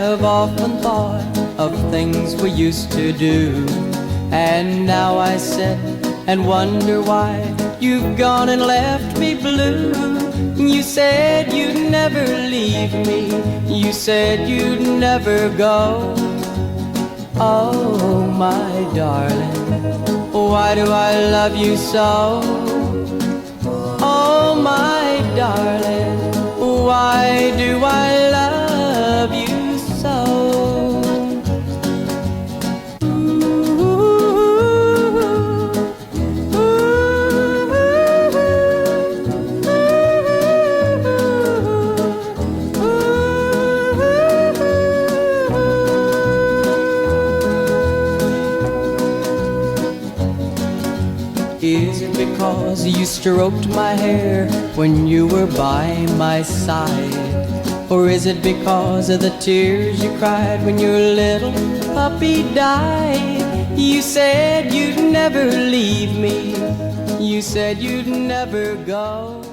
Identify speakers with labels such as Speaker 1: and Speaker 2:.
Speaker 1: have often thought of things we used to do, and now I sit and wonder why you've gone and left me blue. You said you'd never leave me, you said you'd never go. Oh, my darling, why do I love you so? Oh, my darling, why do I love you so? Is it because you stroked my hair when you were by my side? Or is it because of the tears you cried when your little puppy died? You said you'd never leave me, you said you'd never go.